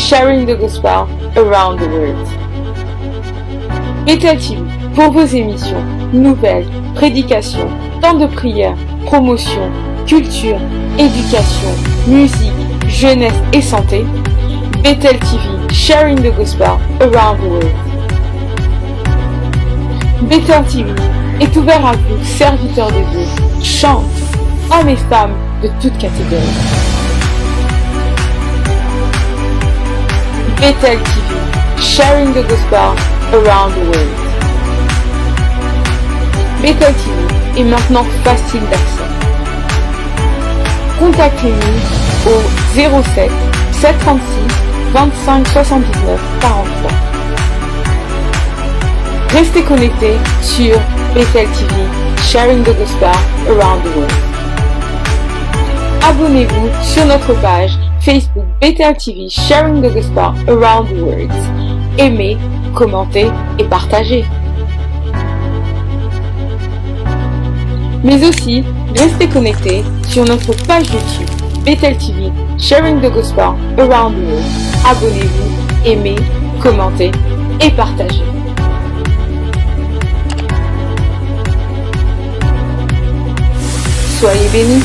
sharing the gospel around the world. Bethel TV, pour vos émissions, nouvelles, prédications, temps de prière, promotion, culture, éducation, musique, jeunesse et santé. Bethel TV, sharing the gospel around the world. Bethel TV est ouvert à vous, serviteurs de Dieu, chante, hommes et femmes de toutes catégories. Bethel TV, sharing the gospel around the world. Bethel TV est maintenant facile d'accès. Contactez-nous au 07 736 25 79 43. Restez connectés sur Bethel TV, sharing the gospel around the world. Abonnez-vous sur notre page Facebook Bethel TV, sharing the gospel around the world. Aimez, commentez et partagez. Mais aussi, restez connectés sur notre page YouTube Bethel TV, sharing the gospel around the world. Abonnez-vous, aimez, commentez et partagez. Soyez bénis.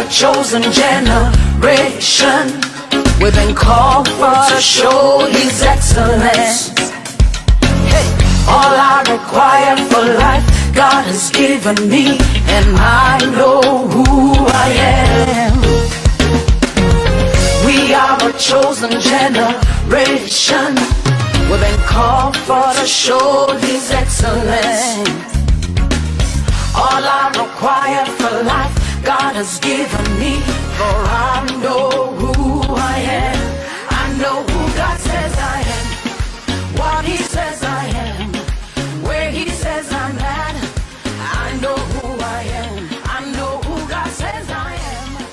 Chosen generation, we've been called for to show His excellence. Hey, all I require for life, God has given me, and I know who I am. We are a chosen generation, we've been called for to show His excellence. All I require for life, God has given me, for I know who I am. I know who God says I am, what He says I am, where He says I'm at. I know who I am, I know who God says I am,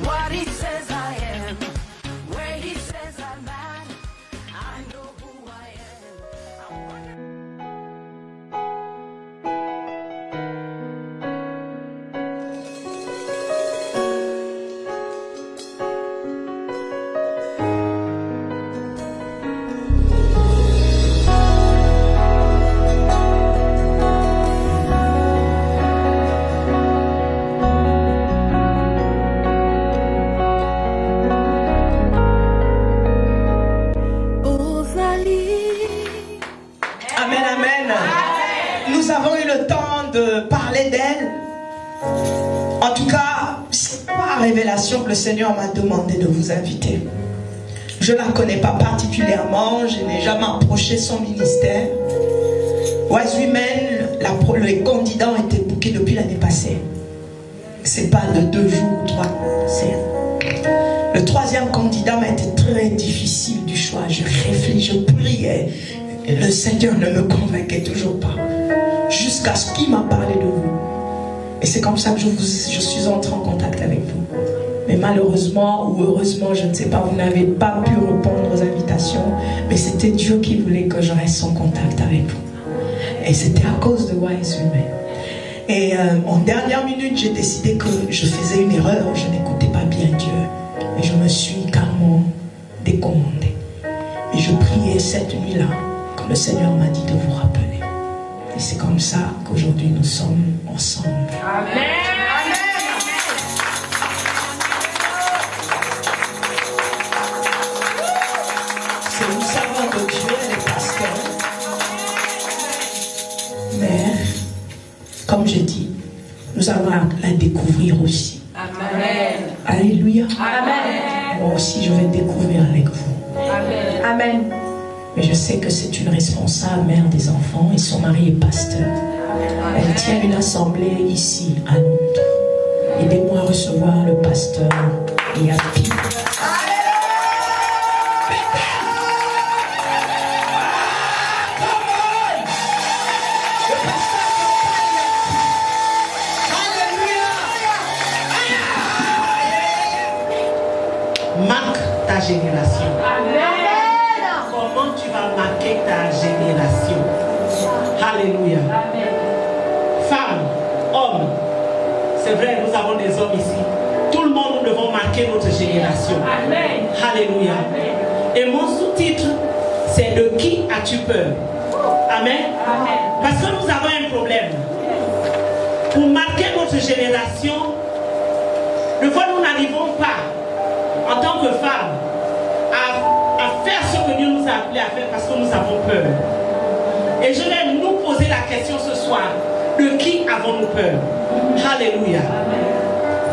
what He says I am, where He says I'm at. I know who I am. Que le Seigneur m'a demandé de vous inviter. Je ne la connais pas particulièrement, je n'ai jamais approché son ministère. Wise Women, les candidats ont été bookés depuis l'année passée. C'est pas de 2 jours ou 3. Le 3e candidat m'a été très difficile du choix. Je réfléchis, je priais. Et le Seigneur ne me convainquait toujours pas. Jusqu'à ce qu'il m'a parlé de vous. Et c'est comme ça que je suis entré en contact avec vous. Mais malheureusement ou heureusement, je ne sais pas, vous n'avez pas pu répondre aux invitations. Mais c'était Dieu qui voulait que je reste en contact avec vous. Et c'était à cause de Wise Women. Et en dernière minute, j'ai décidé que je faisais une erreur. Je n'écoutais pas bien Dieu. Et je me suis carrément décommandée. Et je priais cette nuit-là, quand le Seigneur m'a dit de vous rappeler. Et c'est comme ça qu'aujourd'hui nous sommes ensemble. Amen. C'est une servante de Dieu, elle est pasteur. Mais, comme je dis, nous allons la découvrir aussi. Amen. Alléluia. Amen. Moi aussi, je vais découvrir avec vous. Amen. Amen. Mais je sais que c'est une responsable, mère des enfants, et son mari est pasteur. Elle tient une assemblée ici, à Londres. Aidez-moi à recevoir le pasteur et à Pierre. marquer ta génération. Alléluia. Femmes, hommes, c'est vrai, nous avons des hommes ici. Tout le monde, nous devons marquer notre génération. Amen. Alléluia. Amen. Et mon sous-titre, c'est de qui as-tu peur? Amen. Amen. Parce que nous avons un problème. Pour marquer notre génération, des fois nous n'arrivons pas, en tant que femmes, à faire ce que Dieu nous a appelés à faire parce que nous avons peur. Et je vais nous poser la question ce soir, de qui avons-nous peur? Alléluia.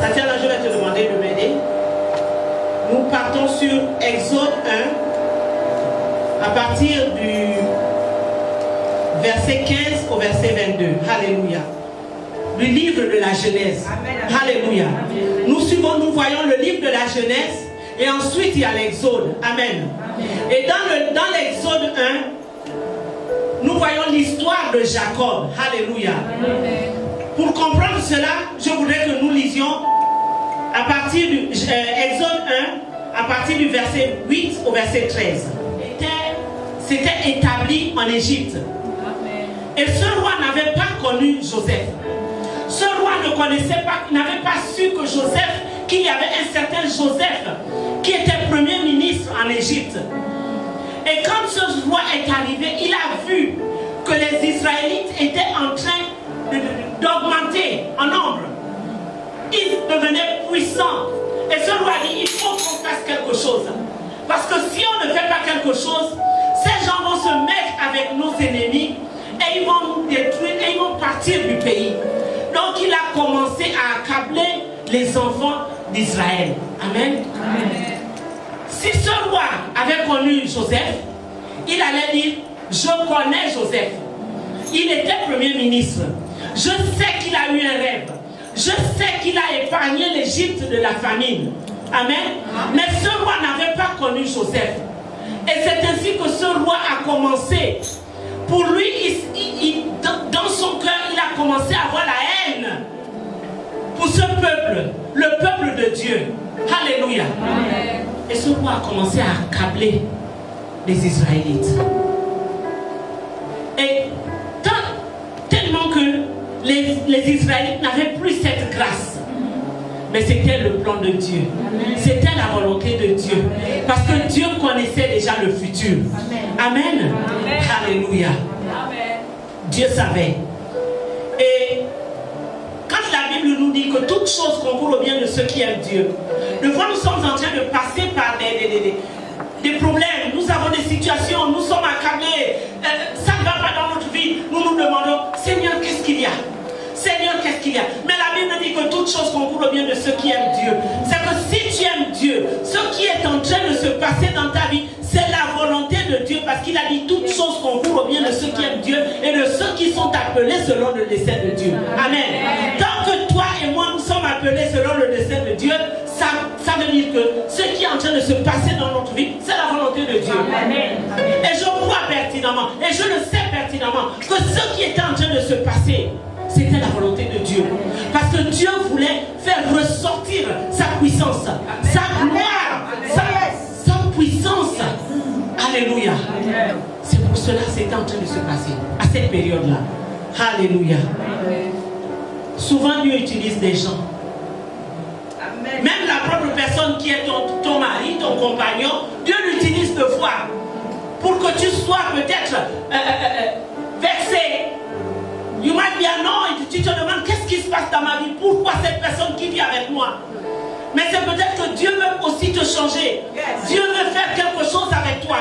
Tatiana, je vais te demander de m'aider. Nous partons sur Exode 1, à partir du verset 15 au verset 22. Alléluia. Le livre de la Genèse. Alléluia. Nous voyons le livre de la Genèse et ensuite il y a l'Exode. Amen. Et dans l'Exode 1, nous voyons l'histoire de Jacob. Alléluia. Pour comprendre cela, je voudrais que nous lisions à partir du Exode 1, à partir du verset 8 au verset 13. C'était établi en Égypte. Et ce roi n'avait pas connu Joseph. Ce roi ne connaissait pas, n'avait pas su que Joseph, qu'il y avait un certain Joseph qui était premier ministre en Égypte. Et quand ce roi est arrivé, il a vu que les Israélites étaient en train d'augmenter en nombre. Ils devenaient puissants. Et ce roi dit, il faut qu'on fasse quelque chose. Parce que si on ne fait pas quelque chose, ces gens vont se mettre avec nos ennemis et ils vont nous détruire et ils vont partir du pays. Donc il a commencé à accabler les enfants d'Israël. Amen. Amen. Si ce roi avait connu Joseph, il allait dire, je connais Joseph. Il était premier ministre. Je sais qu'il a eu un rêve. Je sais qu'il a épargné l'Égypte de la famine. Amen. Mais ce roi n'avait pas connu Joseph. Et c'est ainsi que ce roi a commencé. Pour lui, dans son cœur, il a commencé à avoir la haine pour ce peuple, le peuple de Dieu. Alléluia. Amen. Et ce roi a commencé à accabler les Israélites. Et tellement que les Israélites n'avaient plus cette grâce. Mais c'était le plan de Dieu. C'était la volonté de Dieu. Parce que Dieu connaissait déjà le futur. Amen. Amen. Alléluia. Amen. Dieu savait. Et quand la Bible nous dit que toute chose concourt au bien de ceux qui aiment Dieu, des fois nous sommes en train de passer par des problèmes. Nous avons des situations, nous sommes accablés. Ça ne va pas dans notre vie. Nous nous demandons, Seigneur, qu'est-ce qu'il y a? Seigneur, qu'est-ce qu'il y a? Mais la Bible dit que toute chose concourt au bien de ceux qui aiment Dieu. C'est que si tu aimes Dieu, ce qui est en train de se passer dans ta vie, c'est la volonté de Dieu. Parce qu'il a dit toute chose concourt au bien de ceux qui aiment Dieu et de ceux qui sont appelés selon le dessein de Dieu. Amen. Tant que toi et moi nous sommes appelés selon le dessein de Dieu, ça veut dire que ce qui est en train de se passer dans notre vie, c'est la volonté de Dieu. Amen. Et je crois pertinemment, et je le sais pertinemment, que ce qui était en train de se passer, c'était la volonté de Dieu. Parce que Dieu voulait faire ressortir sa puissance, sa gloire, sa puissance. Alléluia. C'est pour cela que c'était en train de se passer, à cette période-là. Alléluia. Souvent Dieu utilise des gens. Même la propre personne qui est ton mari, ton compagnon, Dieu l'utilise de fois pour que tu sois peut-être vexé. You might be annoyed. Tu te demandes qu'est-ce qui se passe dans ma vie? Pourquoi cette personne qui vit avec moi? Mais c'est peut-être que Dieu veut aussi te changer. Dieu veut faire quelque chose avec toi.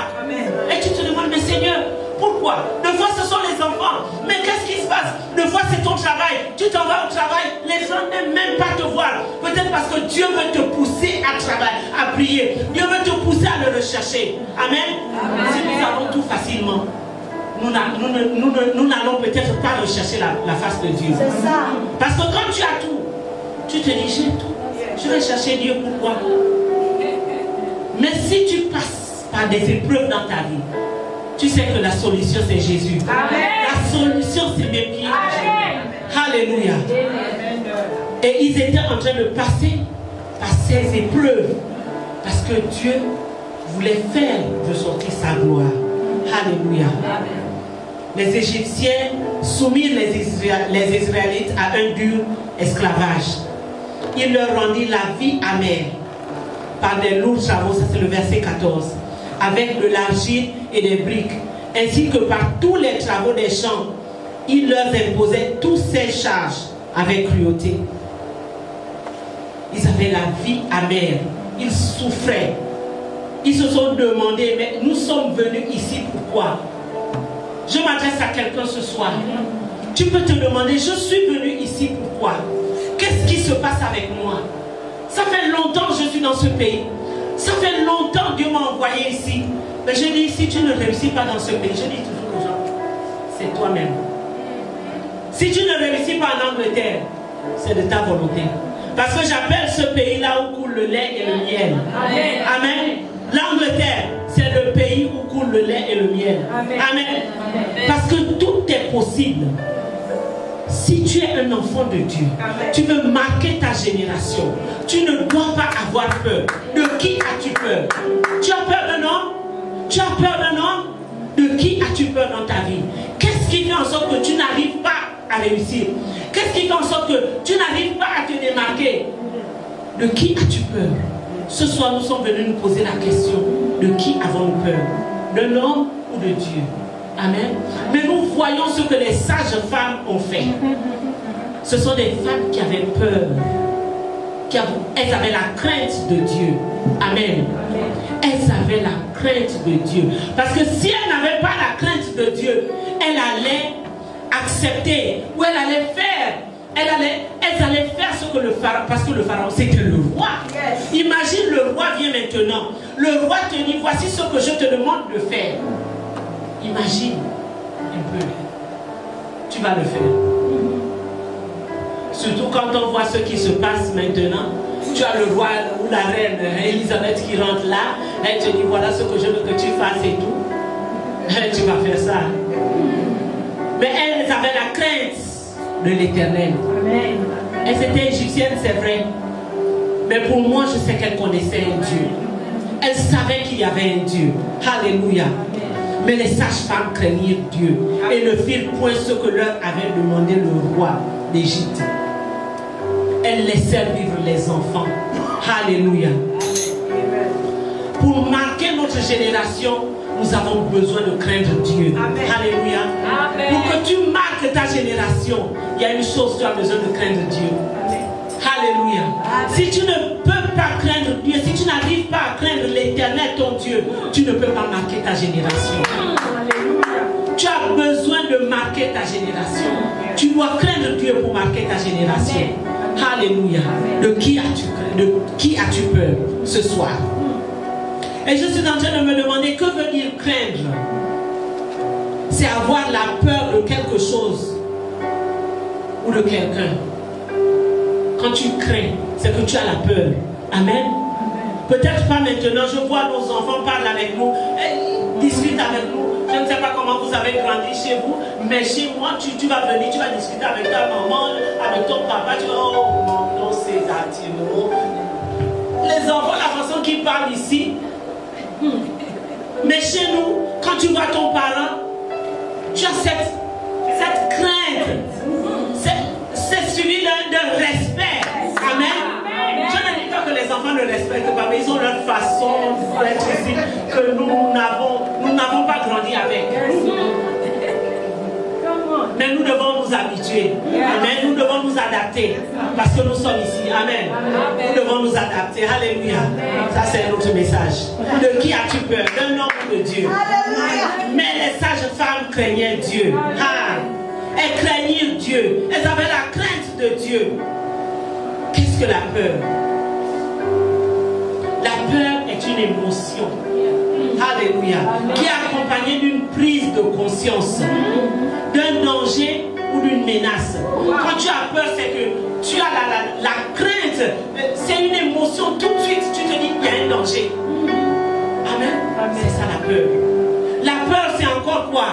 Et tu te demandes, mais Seigneur, pourquoi? Des fois ce sont les enfants. Mais qu'est-ce qui se passe? Des fois c'est ton travail. Tu t'en vas au travail, les gens n'aiment même pas te voir. Peut-être parce que Dieu veut te pousser à travailler, à prier. Dieu veut te pousser à le rechercher. Amen. Si nous avons tout facilement, nous n'allons peut-être pas rechercher la face de Dieu. C'est ça. Parce que quand tu as tout, tu te dis j'ai tout. Je vais chercher Dieu, pourquoi? Mais si tu passes par des épreuves dans ta vie, tu sais que la solution c'est Jésus. Amen. La solution c'est mes pieds. Alléluia. Et ils étaient en train de passer par ces épreuves parce que Dieu voulait faire ressortir sa gloire. Alléluia. Les Égyptiens soumirent les Israélites à un dur esclavage. Il leur rendit la vie amère par des lourds travaux, ça c'est le verset 14, avec de l'argile et des briques, ainsi que par tous les travaux des champs. Il leur imposait toutes ces charges avec cruauté. Ils avaient la vie amère, ils souffraient. Ils se sont demandé, mais nous sommes venus ici pourquoi? Je m'adresse à quelqu'un ce soir. Tu peux te demander, je suis venu ici pourquoi? Qu'est-ce qui se passe avec moi? Ça fait longtemps que je suis dans ce pays. Ça fait longtemps que Dieu m'a envoyé ici. Mais je dis, si tu ne réussis pas dans ce pays, je dis toujours aux gens, c'est toi-même. Si tu ne réussis pas en Angleterre, c'est de ta volonté. Parce que j'appelle ce pays-là où coule le lait et le miel. Amen. Amen. L'Angleterre, c'est le pays où coule le lait et le miel. Amen. Amen. Parce que tout est possible. Si tu es un enfant de Dieu, tu veux marquer ta génération. Tu ne dois pas avoir peur. De qui as-tu peur? Tu as peur d'un homme? Tu as peur d'un homme? De qui as-tu peur dans ta vie? Qu'est-ce qui fait en sorte que tu n'arrives pas à réussir? Qu'est-ce qui fait en sorte que tu n'arrives pas à te démarquer? De qui as-tu peur? Ce soir, nous sommes venus nous poser la question, de qui avons-nous peur? De l'homme ou de Dieu? Amen. Mais nous voyons ce que les sages femmes ont fait. Ce sont des femmes qui avaient peur. Elles avaient la crainte de Dieu. Amen. Elles avaient la crainte de Dieu. Parce que si elles n'avaient pas la crainte de Dieu, elles allaient accepter ou elles allaient faire. Elles allaient faire ce que le pharaon, parce que le pharaon c'était le roi. Imagine, le roi vient maintenant. Le roi te dit, voici ce que je te demande de faire. Imagine un peu. Tu vas le faire. Surtout quand on voit ce qui se passe maintenant. Tu as le roi ou la reine Elisabeth qui rentre là. Elle te dit, voilà ce que je veux que tu fasses et tout. Tu vas faire ça. Mais elles avaient la crainte de l'Éternel. Elles étaient égyptiennes, c'est vrai. Mais pour moi, je sais qu'elles connaissaient un Dieu. Elles savaient qu'il y avait un Dieu. Alléluia. Mais les sages-femmes craignirent Dieu et ne firent point ce que leur avait demandé le roi d'Égypte. Elles laissèrent vivre les enfants. Alléluia. Pour marquer notre génération, nous avons besoin de craindre Dieu. Amen. Alléluia. Amen. Pour que tu marques ta génération, il y a une chose, tu as besoin de craindre Dieu. Amen. Alléluia. Amen. Si tu ne peux pas craindre Dieu, si tu n'arrives pas à craindre l'Éternel, ton Dieu, tu ne peux pas marquer ta génération. Alléluia. Tu as besoin de marquer ta génération. Tu dois craindre Dieu pour marquer ta génération. Amen. Alléluia. De qui as-tu peur ce soir? Et je suis en train de me demander, que veut dire craindre? C'est avoir la peur de quelque chose ou de quelqu'un. Quand tu crains, c'est que tu as la peur. Amen. Peut-être pas maintenant, je vois nos enfants parler avec nous, discutent avec nous. Je ne sais pas comment vous avez grandi chez vous, mais chez moi, tu vas venir, tu vas discuter avec ta maman, avec ton papa, tu vas, oh mon nom c'est Latino. Les enfants, la façon qu'ils parlent ici, mais chez nous, quand tu vois ton parent, tu as cette crainte. C'est suivi d'un respect. Amen. Je ne dis pas que les enfants ne respectent pas, mais ils ont leur façon d'être ici que nous n'avons pas grandi avec. Mais nous devons nous habituer. Amen. Nous devons nous adapter. Parce que nous sommes ici. Amen. Nous devons nous adapter. Alléluia. Ça, c'est un autre message. De qui as-tu peur? D'un homme ou de Dieu? Mais les sages femmes craignaient Dieu. Elles craignirent Dieu. Elles avaient la crainte de Dieu. Qu'est-ce que la peur? La peur est une émotion. Alléluia. Qui est accompagnée d'une prise de conscience, d'un danger ou d'une menace. Quand tu as peur, c'est que tu as la crainte. C'est une émotion. Tout de suite, tu te dis qu'il y a un danger. Amen. C'est ça la peur. La peur, c'est encore quoi?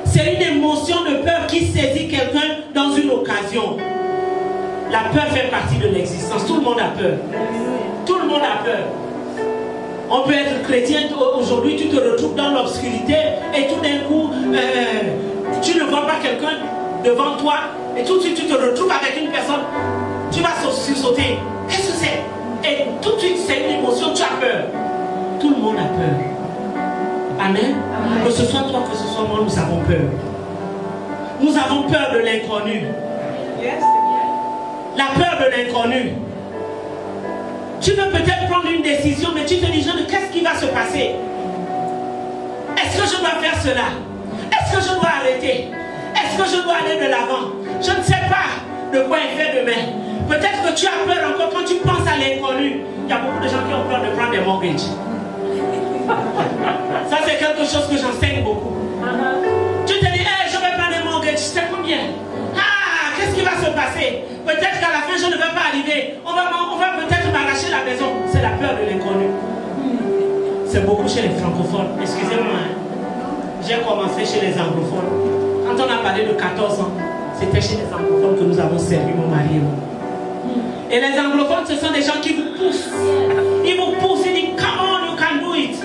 C'est une émotion de peur qui saisit quelqu'un dans une occasion. La peur fait partie de l'existence. Tout le monde a peur. Tout le monde a peur. On peut être chrétien aujourd'hui, tu te retrouves dans l'obscurité et tout d'un coup, tu ne vois pas quelqu'un devant toi, et tout de suite tu te retrouves avec une personne, tu vas sursauter. Qu'est-ce que c'est? Et tout de suite c'est une émotion, tu as peur. Tout le monde a peur. Amen. Que ce soit toi, que ce soit moi, nous avons peur. Nous avons peur de l'inconnu. La peur de l'inconnu. Tu veux peut-être prendre une décision, mais tu te dis, qu'est-ce qui va se passer? Est-ce que je dois faire cela? Est-ce que je dois arrêter? Est-ce que je dois aller de l'avant? Je ne sais pas de quoi il fait demain. Peut-être que tu as peur encore quand tu penses à l'inconnu. Il y a beaucoup de gens qui ont peur de prendre des mortgages. Ça c'est quelque chose que j'enseigne beaucoup. Tu te dis, hey, je vais prendre des mortgages, c'est combien? Ah, qu'est-ce qui va se passer? Peut-être qu'à la fin je ne vais pas arriver. On va peut-être m'arracher la maison. C'est la peur de l'inconnu. C'est beaucoup chez les francophones. Excusez-moi. J'ai commencé chez les anglophones. Quand on a parlé de 14 ans, c'était chez les anglophones que nous avons servi, mon mari et moi. Et les anglophones, ce sont des gens qui vous poussent. Ils vous poussent, ils disent, come on, you can do it.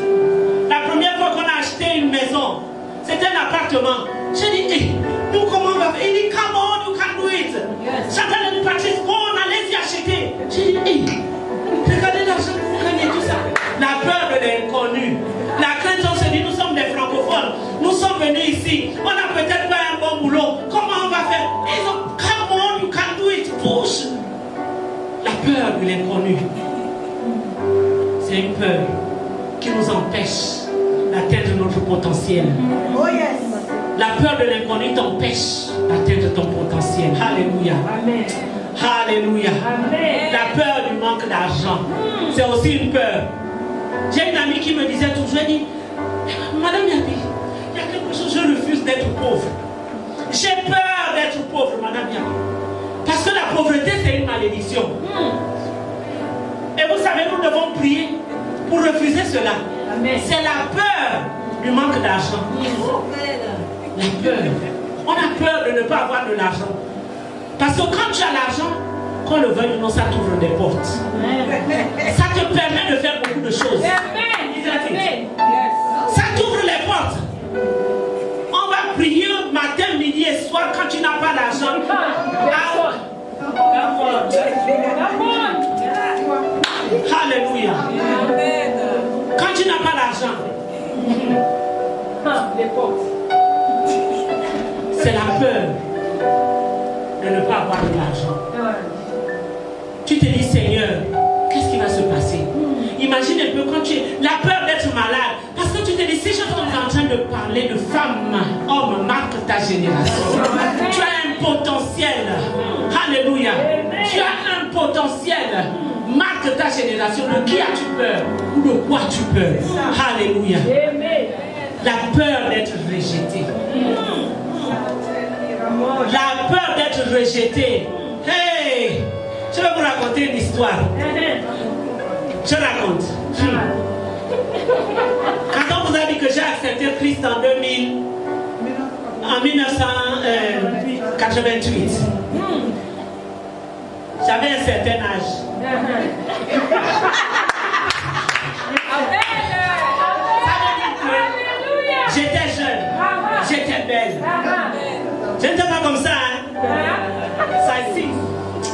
La première fois qu'on a acheté une maison, c'était un appartement. J'ai dit, hey, nous comment on va faire? Il dit, come on, you can do it. Chacun de Patrice, bon, allez-y acheter. J'ai dit, hey, regardez l'argent que vous gagnez, tout ça. La peur de l'inconnu. La crainte, on se dit, nous sommes des francophones. Nous sommes venus ici. On n'a peut-être pas un bon boulot. Comment on va faire? Ils ont, come on, you can do it. Push. La peur de l'inconnu. C'est une peur qui nous empêche d'atteindre notre potentiel. Oh yes. La peur de l'inconnu t'empêche d'atteindre ton potentiel. Alléluia. Amen. Alléluia. Amen. La peur du manque d'argent, c'est aussi une peur. J'ai une amie qui me disait toujours, elle dit, Madame Yabi, il y a quelque chose, je refuse d'être pauvre. J'ai peur d'être pauvre, Madame Yabi. Parce que la pauvreté, c'est une malédiction. Et vous savez, nous devons prier pour refuser cela. C'est la peur du manque d'argent. La peur. On a peur de ne pas avoir de l'argent. Parce que quand tu as l'argent, qu'on le veuille ou non, ça t'ouvre des portes. Ça te permet de faire beaucoup de choses. Ça t'ouvre les portes. On va prier matin, midi et soir quand tu n'as pas d'argent. Alléluia. Quand tu n'as pas d'argent, c'est la peur de ne pas avoir de l'argent. Tu te dis, Seigneur, qu'est-ce qui va se passer? Imagine un peu quand tu es... La peur d'être malade. Parce que tu te dis, si je suis en train de parler de femmes, hommes, marque ta génération. Tu as un potentiel. Alléluia. Tu as un potentiel. Marque ta génération. De qui as-tu peur? Ou de quoi tu peur? Alléluia. La peur d'être rejeté. La peur d'être rejeté. Hey! Je vais vous raconter une histoire. Je raconte. Quand on vous a dit que j'ai accepté Christ en 1988, j'avais un certain âge. J'étais jeune, j'étais belle. Je n'étais pas comme ça, hein? Ça ici.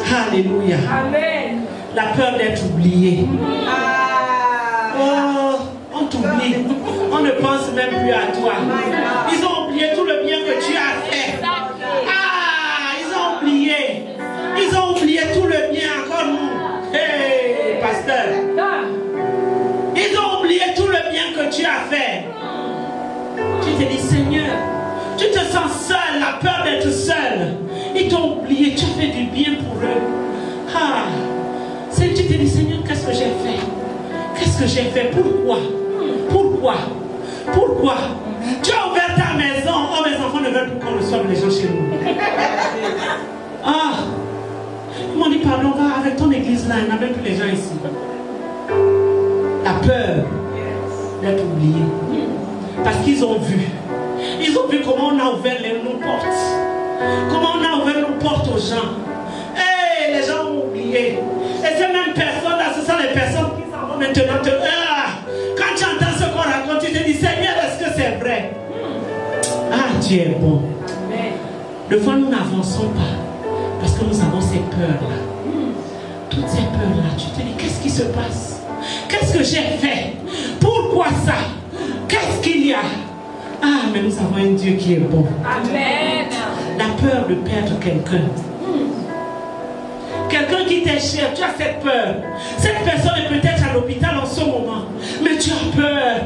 Alléluia. Amen. La peur d'être oublié. Oh, on t'oublie. On ne pense même plus à toi. Ils ont oublié tout le bien que tu as fait. Ah, ils ont oublié. Ils ont oublié tout le bien encore nous. Hey, pasteur. Ils ont oublié tout le bien que tu as fait. Tu te dis, Seigneur, tu te sens seul, la peur d'être seul. Ils t'ont oublié, tu as fait du bien pour eux. Ah, tu te dis, Seigneur, qu'est-ce que j'ai fait? Qu'est-ce que j'ai fait? Pourquoi? Pourquoi? Pourquoi? Tu as ouvert ta maison. Oh, mes enfants ne veulent plus qu'on reçoive les gens chez nous. Ah, ils m'ont dit, pardon, va avec ton église là, il n'y a même plus les gens ici. La peur d'être oublié. Parce qu'ils ont vu. Ils ont vu comment on a ouvert nos portes. Comment on a ouvert nos portes aux gens. Hey, les gens ont oublié. Et ces mêmes personnes là, ce sont les personnes qui s'en vont maintenant te... quand tu entends ce qu'on raconte, tu te dis, Seigneur, est-ce que c'est vrai? Ah, tu es bon. Amen. Des fois, nous n'avançons pas parce que nous avons ces peurs-là. Toutes ces peurs-là, tu te dis, qu'est-ce qui se passe? Qu'est-ce que j'ai fait? Pourquoi ça? Qu'est-ce qu'il y a? Ah, mais nous avons un Dieu qui est bon. Amen. La peur de perdre quelqu'un. Quelqu'un qui t'est cher, tu as cette peur. Cette personne est peut-être à l'hôpital en ce moment, mais tu as peur.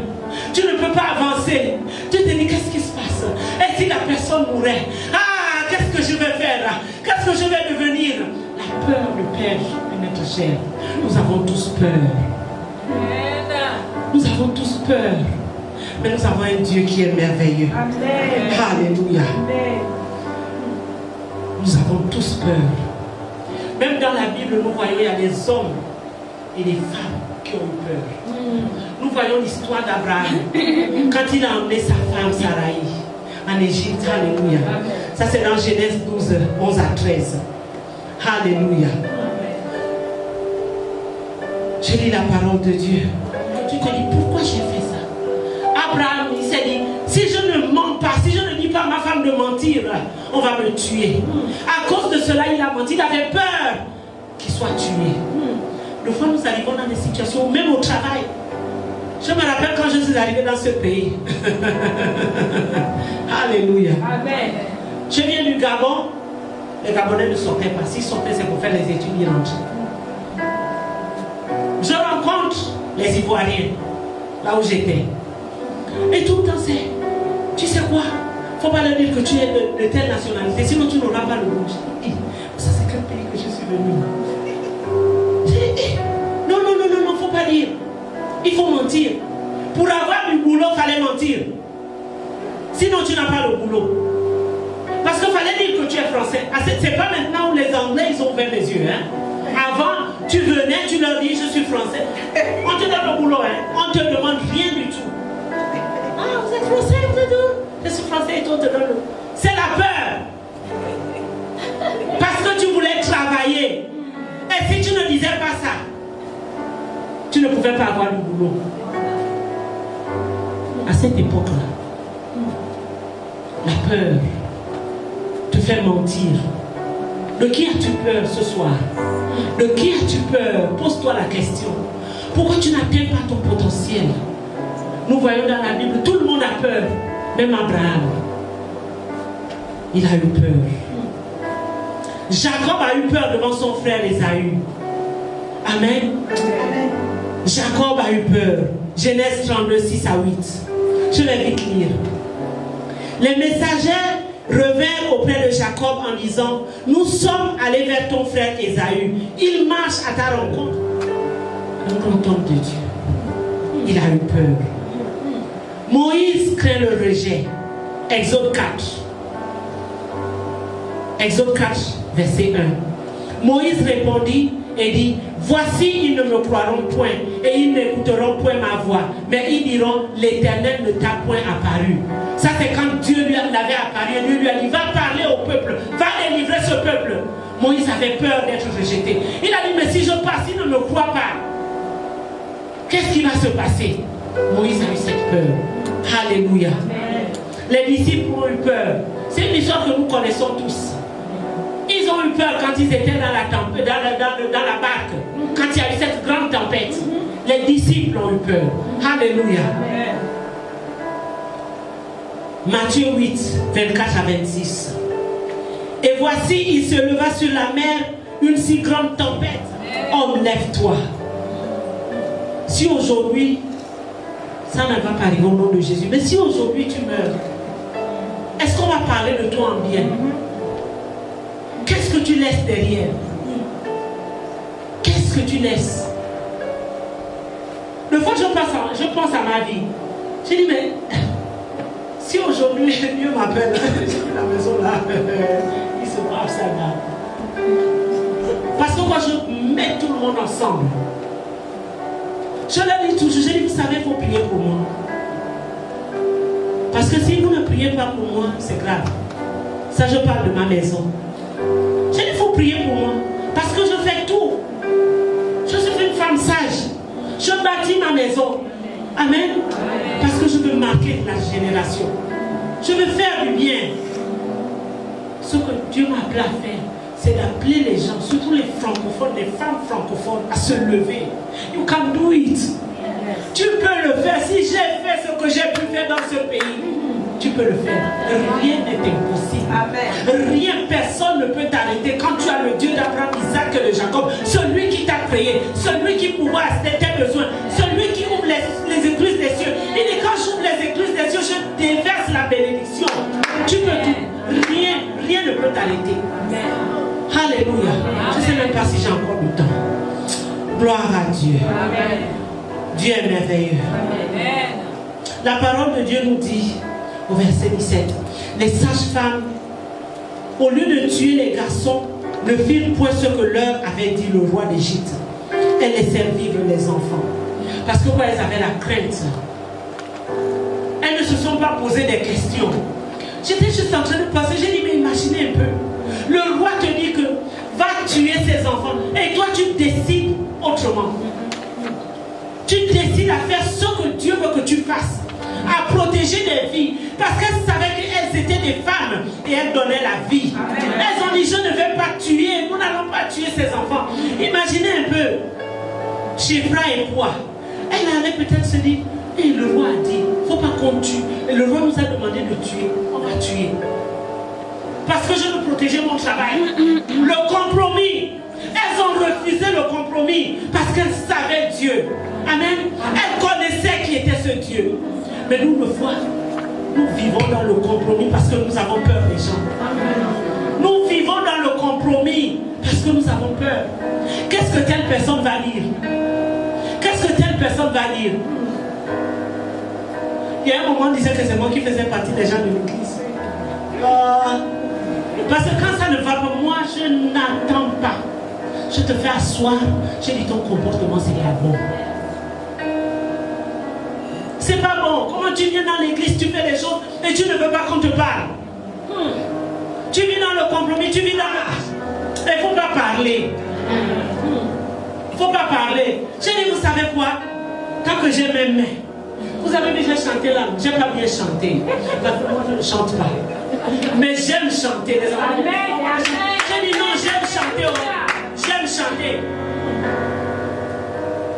Tu ne peux pas avancer. Tu te dis, qu'est-ce qui se passe? Et si la personne mourait? Ah, qu'est-ce que je vais faire? Qu'est-ce que je vais devenir? La peur de perdre notre cher. Nous avons tous peur. Amen. Nous avons tous peur. Mais nous avons un Dieu qui est merveilleux. Amen. Alléluia. Amen. Nous avons tous peur. Même dans la Bible, nous voyons, il y a des hommes et des femmes qui ont eu peur. Nous voyons l'histoire d'Abraham quand il a emmené sa femme Sarai en Égypte. Alléluia. Ça, c'est dans Genèse 12, 11 à 13. Alléluia. Je lis la parole de Dieu. Tu te dis, pourquoi j'ai fait ça? Abraham, il s'est dit, si je ne mens pas, si je ne dis pas à ma femme de mentir, on va me tuer. À cause de cela, il a menti. Il avait peur qu'il soit tué. Des fois, nous arrivons dans des situations, même au travail. Je me rappelle quand je suis arrivée dans ce pays. Alléluia. Amen. Je viens du Gabon. Les Gabonais ne sortaient pas. S'ils sortaient, c'est pour faire les études, ils rentrent. Je rencontre les Ivoiriens, là où j'étais. Et tout le temps, c'est, tu sais quoi? Il ne faut pas leur dire que tu es de telle nationalité, sinon tu n'auras pas le goût. Ça, c'est quel pays que je suis venu? Non, non, non, non, non, il ne faut pas dire. Il faut mentir. Pour avoir du boulot, il fallait mentir. Sinon, tu n'as pas le boulot. Parce qu'il fallait dire que tu es français. C'est pas maintenant où les Anglais, ils ont ouvert les yeux. Hein? Avant, tu venais, tu leur dis, je suis français. On te donne le boulot. Hein? On ne te demande rien du tout. Ah, vous êtes français, vous êtes où? Je suis français et toi, on te donne le... C'est la peur. Parce que tu voulais travailler. Et si tu ne disais pas ça, tu ne pouvais pas avoir du boulot. À cette époque-là, la peur te fait mentir. De qui as-tu peur ce soir? De qui as-tu peur? Pose-toi la question. Pourquoi tu n'atteins pas ton potentiel? Nous voyons dans la Bible, tout le monde a peur. Même Abraham. Il a eu peur. Jacob a eu peur devant son frère Ésaü. Amen. Jacob a eu peur. Genèse 32, 6 à 8. Je vais vite lire. Les messagers revinrent auprès de Jacob en disant, nous sommes allés vers ton frère Ésaü. Il marche à ta rencontre. Un grand homme de Dieu. Il a eu peur. Moïse craint le rejet. Exode 4. Exode 4, verset 1. Moïse répondit et dit, voici, ils ne me croiront point et ils n'écouteront point ma voix, mais ils diront, l'Éternel ne t'a point apparu. Ça, c'est quand Dieu lui avait apparu et Dieu lui a dit, va parler au peuple, va délivrer ce peuple. Moïse avait peur d'être rejeté. Il a dit, mais si je passe, il ne me croit pas. Qu'est-ce qui va se passer? Moïse a eu cette peur. Alléluia. Les disciples ont eu peur. C'est une histoire que nous connaissons tous. Ils ont eu peur quand ils étaient dans la barque. Quand il y a eu cette grande tempête. Les disciples ont eu peur. Alléluia. Matthieu 8, 24 à 26. Et voici, il se leva sur la mer une si grande tempête. Homme, lève-toi. Si aujourd'hui, ça ne va pas arriver au nom de Jésus, mais si aujourd'hui tu meurs, est-ce qu'on va parler de toi en bien? Qu'est-ce que tu laisses derrière? Qu'est-ce que tu laisses? Des fois, je pense à ma vie. Je dis, mais si aujourd'hui Dieu m'appelle, j'ai la maison là, il se passe ça là. Parce que moi, je mets tout le monde ensemble. Je leur dis toujours, je dis, vous savez, il faut prier pour moi. Parce que si vous ne priez pas pour moi, c'est grave. Ça, je parle de ma maison. Je dis, il faut prier pour moi. Parce que je fais tout. Je suis une femme sage. Je bâtis ma maison. Amen. Parce que je veux marquer la génération. Je veux faire du bien. Ce que Dieu m'a appelé à faire, c'est d'appeler les gens, surtout les francophones, les femmes francophones, à se lever. You can do it. Tu peux le faire. Si j'ai fait ce que j'ai pu faire dans ce pays, tu peux le faire. Rien n'est impossible. Amen. Rien, personne ne peut t'arrêter quand tu as le Dieu d'Abraham, Isaac et de Jacob, celui qui t'a créé, celui qui pourvoit à tes besoins, celui qui ouvre les écluses des cieux. Il dit quand j'ouvre les écluses des cieux, je déverse la bénédiction. Tu peux tout. Rien ne peut t'arrêter. Alléluia. Je ne sais même pas si j'ai encore du temps. Gloire à Dieu. Amen. Dieu est merveilleux. Amen. La parole de Dieu nous dit au verset 17, les sages-femmes, au lieu de tuer les garçons, ne firent point ce que leur avait dit le roi d'Égypte. Elles laissèrent vivre les enfants. Parce que quoi, elles avaient la crainte. Elles ne se sont pas posé des questions. J'étais juste en train de penser, j'ai dit, mais imaginez un peu. Le roi te dit que va tuer ses enfants. Et toi, tu décides autrement. Tu décides à faire ce que Dieu veut que tu fasses. À protéger des vies. Parce qu'elles savaient qu'elles étaient des femmes. Et elles donnaient la vie. Amen. Elles ont dit, je ne vais pas tuer. Nous n'allons pas tuer ces enfants. Imaginez un peu. Shifra et quoi. Elle allait peut-être se dire, et le roi a dit, il ne faut pas qu'on tue. Et le roi nous a demandé de tuer. On va tuer. Parce que je veux protéger mon travail. Le compromis. Elles ont refusé le compromis parce qu'elles savaient Dieu. Amen. Elles connaissaient qui était ce Dieu. Mais nous, le fois, nous vivons dans le compromis parce que nous avons peur des gens. Nous vivons dans le compromis parce que nous avons peur. Qu'est-ce que telle personne va dire? Qu'est-ce que telle personne va dire? Il y a un moment, on disait que c'est moi qui faisais partie des gens de l'église. Parce que quand ça ne va pas, moi, je n'attends pas. Je te fais asseoir. Je dis ton comportement, c'est pas bon. C'est pas bon. Comment tu viens dans l'église, tu fais des choses et tu ne veux pas qu'on te parle. Tu vis dans le compromis, tu vis dans le... Il ne faut pas parler. Il ne faut pas parler. Je dis, vous savez quoi? Quand que j'ai mes mains, vous avez déjà chanté là? Je n'ai pas bien chanté. Parce que moi, je ne chante pas. Mais j'aime chanter. J'ai dit non, j'aime chanter. J'aime chanter.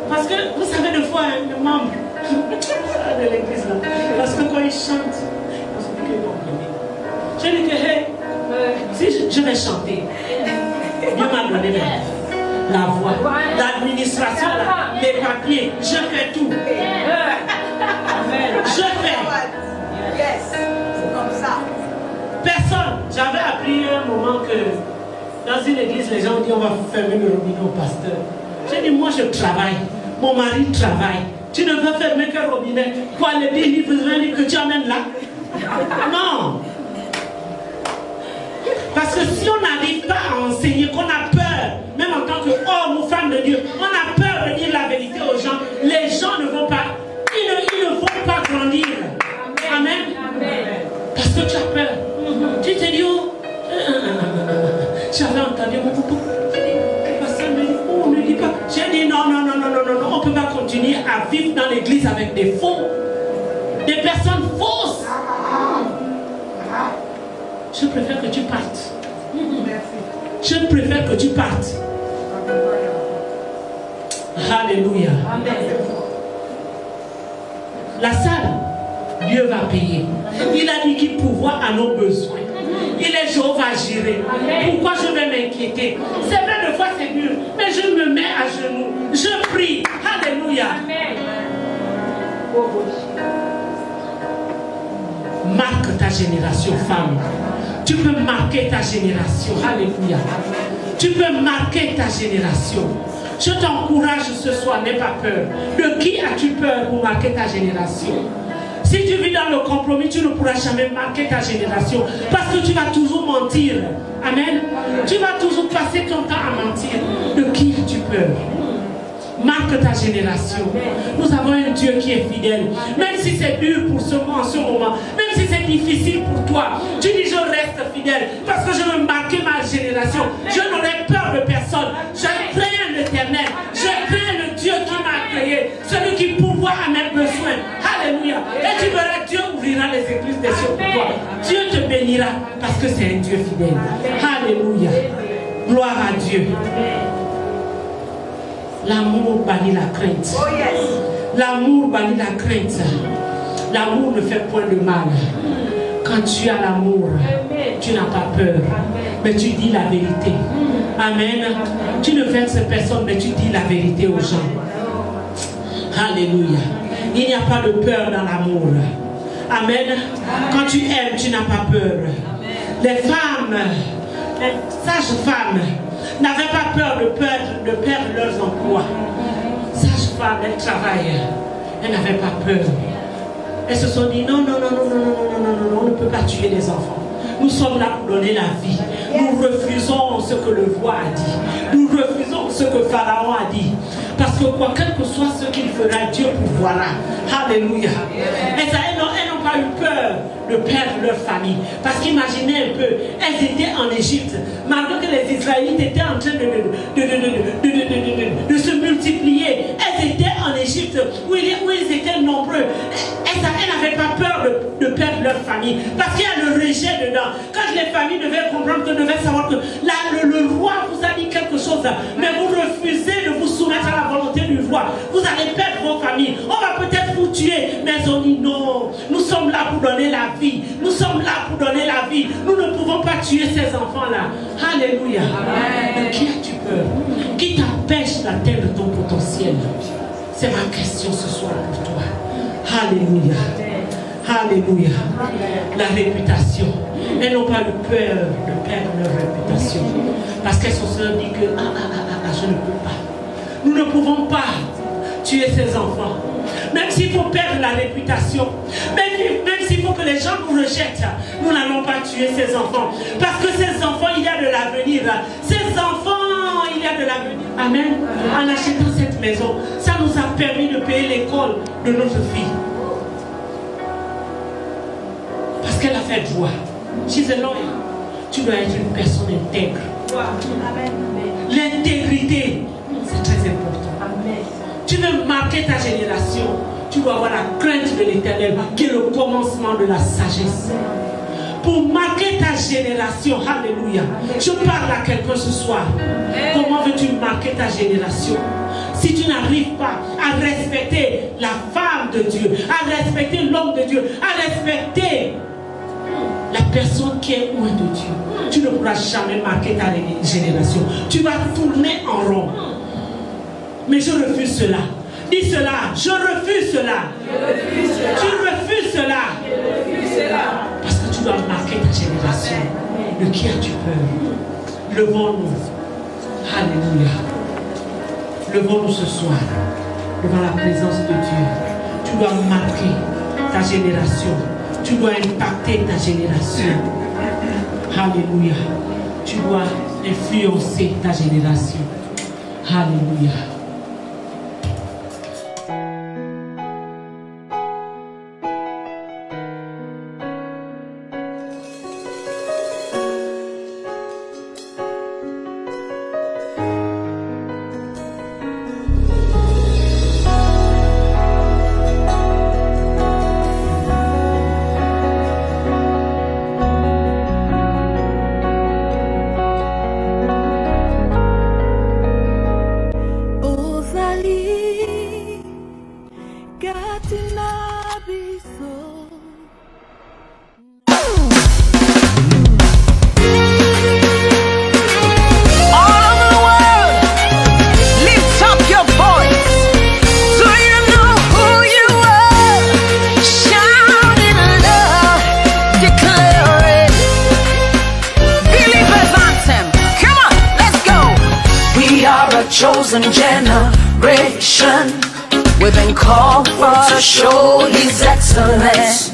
Parce que vous savez, des fois, le membre de l'église là, parce que quand il chante, je dis que hey, si je vais chanter, Dieu m'a donné la voix, l'administration, les papiers, je fais tout. Je fais. C'est comme ça. Personne. J'avais appris un moment que dans une église, les gens disent on va fermer le robinet au pasteur. J'ai dit moi je travaille, mon mari travaille. Tu ne veux fermer qu'un robinet pour aller dire livres, 20 livres que tu amènes là? Non. Parce que si on n'arrive pas à enseigner, qu'on a peur, même en tant qu'homme ou femme de Dieu, on a peur de dire la vérité aux gens, les gens ne vont pas, ils ne vont pas grandir. Amen. Amen. Parce que tu as peur. Tu te dis, oh, j'avais entendu mon couple. Personne me dit, oh, ne dit pas. J'ai dit, non, on ne peut pas continuer à vivre dans l'église avec des faux, des personnes fausses. Je préfère que tu partes. Je préfère que tu partes. Alléluia. La salle, Dieu va payer. Il a dit qu'il pourvoit à nos besoins. Il est Jéhovah Jireh. Pourquoi je vais m'inquiéter? C'est vrai, des fois c'est dur, mais je me mets à genoux. Je prie. Alléluia. Marque ta génération, femme. Tu peux marquer ta génération. Alléluia. Tu peux marquer ta génération. Je t'encourage ce soir, n'aie pas peur. De qui as-tu peur pour marquer ta génération? Si tu vis dans le compromis, tu ne pourras jamais marquer ta génération. Parce que tu vas toujours mentir. Amen. Tu vas toujours passer ton temps à mentir. De qui as-tu peur? Marque ta génération. Nous avons un Dieu qui est fidèle. Même si c'est dur pour ce moment, même si c'est difficile pour toi, tu dis je reste fidèle parce que je veux marquer ma génération. Je n'aurai peur de personne. Je crains l'Éternel. Je crains le Dieu qui m'a créé, celui qui pourvoit à mes besoins. Alléluia. Et tu verras, Dieu ouvrira les églises des cieux pour toi. Dieu te bénira parce que c'est un Dieu fidèle. Alléluia. Gloire à Dieu. L'amour bannit la crainte. L'amour bannit la crainte. L'amour ne fait point de mal. Quand tu as l'amour, tu n'as pas peur, mais tu dis la vérité. Amen. Tu ne vexes personne, mais tu dis la vérité aux gens. Alléluia. Il n'y a pas de peur dans l'amour. Amen. Quand tu aimes, tu n'as pas peur. Les femmes, les sages femmes, n'avaient pas peur de perdre leurs emplois. Sages femmes, elles travaillent. Elles n'avaient pas peur. Elles se sont dit non, on ne peut pas tuer les enfants. Nous sommes là pour donner la vie. Nous refusons ce que le roi a dit. Nous refusons ce que Pharaon a dit. Parce que quoi, quel que soit ce qu'il fera, Dieu pourvoira. Alléluia. Et ça, elles n'ont pas eu peur de perdre leur famille. Parce qu'imaginez un peu, elles étaient en Égypte. Malgré que les Israélites étaient en train de se multiplier. Elles étaient en Égypte où ils étaient nombreux. Elles n'avaient pas peur de perdre leur famille. Parce qu'il y a le rejet dedans. Quand les familles devaient comprendre, devaient savoir que le roi vous a dit quelque chose, mais vous refusez de vous soumettre à la volonté du roi. Vous allez perdre vos familles. On va peut-être vous tuer. Mais ils ont dit non. Nous sommes là pour donner la vie. Nous sommes là pour donner la vie. Nous ne pouvons pas tuer ces enfants-là. Alléluia. De qui as-tu peur? Qui t'empêche d'atteindre ton potentiel? C'est ma question ce soir pour toi. Alléluia. Alléluia. La réputation. Elles n'ont pas eu peur de perdre leur réputation. Parce qu'elles se sont dit que je ne peux pas. Nous ne pouvons pas tuer ces enfants. Même s'il faut perdre la réputation, même s'il faut que les gens nous rejettent, nous n'allons pas tuer ces enfants. Parce que ces enfants, il y a de l'avenir. Ces enfants, il y a de l'avenir. Amen. En achetant cette maison, ça nous a permis de payer l'école de notre fille. Parce qu'elle a fait joie. She's a lawyer. Tu dois être une personne intègre. L'intégrité, c'est très important. Tu veux marquer ta génération, tu dois avoir la crainte de l'Éternel, qui est le commencement de la sagesse. Pour marquer ta génération, alléluia. Je parle à quelqu'un ce soir. Comment veux-tu marquer ta génération? Si tu n'arrives pas à respecter la femme de Dieu, à respecter l'homme de Dieu, à respecter la personne qui est loin de Dieu, tu ne pourras jamais marquer ta génération. Tu vas tourner en rond. Mais je refuse cela. Dis cela. Je refuse cela. Tu refuses cela. Parce que tu dois marquer ta génération. De qui as-tu peur? Levons-nous. Alléluia. Levons-nous ce soir devant la présence de Dieu. Tu dois marquer ta génération. Tu dois impacter ta génération. Alléluia. Tu dois influencer ta génération. Alléluia. Chosen generation, we've been called for to show His excellence.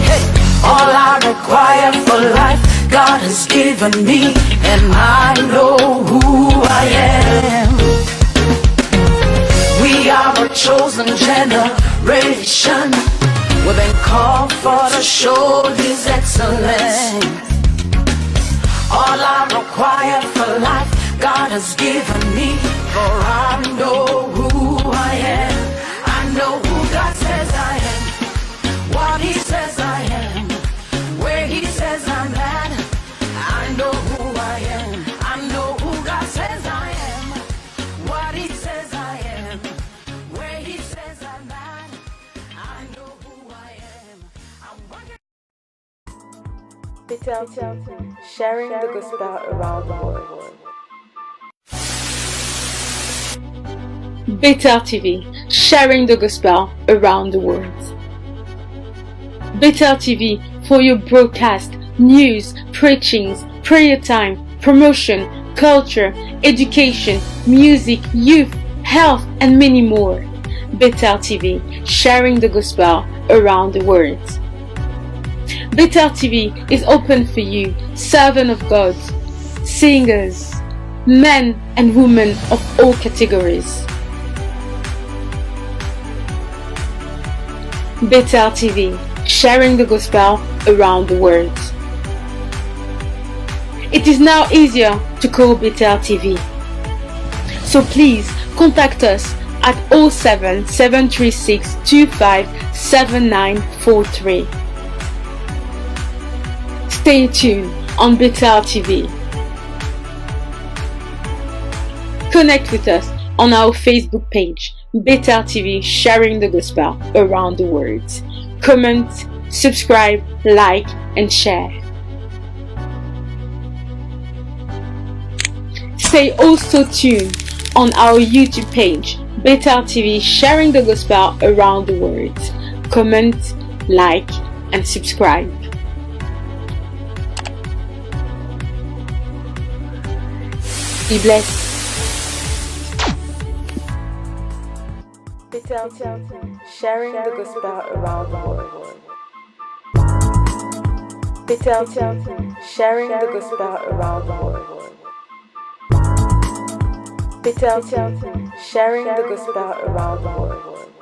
Hey, all I require for life, God has given me, and I know who I am. We are a chosen generation, we've been called for to show His excellence. All I require for life, God has given me, for I know who I am. I know who God says I am, what He says I am. Bethel TV, sharing the gospel around the world. Bethel TV, sharing the gospel around the world. Bethel TV for your broadcast, news, preachings, prayer time, promotion, culture, education, music, youth, health, and many more. Bethel TV, sharing the gospel around the world. Bethel TV is open for you, servant of God, singers, men and women of all categories. Bethel TV, sharing the gospel around the world. It is now easier to call Bethel TV. So please contact us at 07 736 25 7943. Stay tuned on Bethel TV. Connect with us on our Facebook page, Bethel TV, sharing the gospel around the world. Comment, subscribe, like, and share. Stay also tuned on our YouTube page, Bethel TV, sharing the gospel around the world. Comment, like, and subscribe. Be blessed. Bethel TV, sharing the gospel around the world. Bethel TV, sharing the gospel around the world. Bethel TV, sharing the gospel around the world.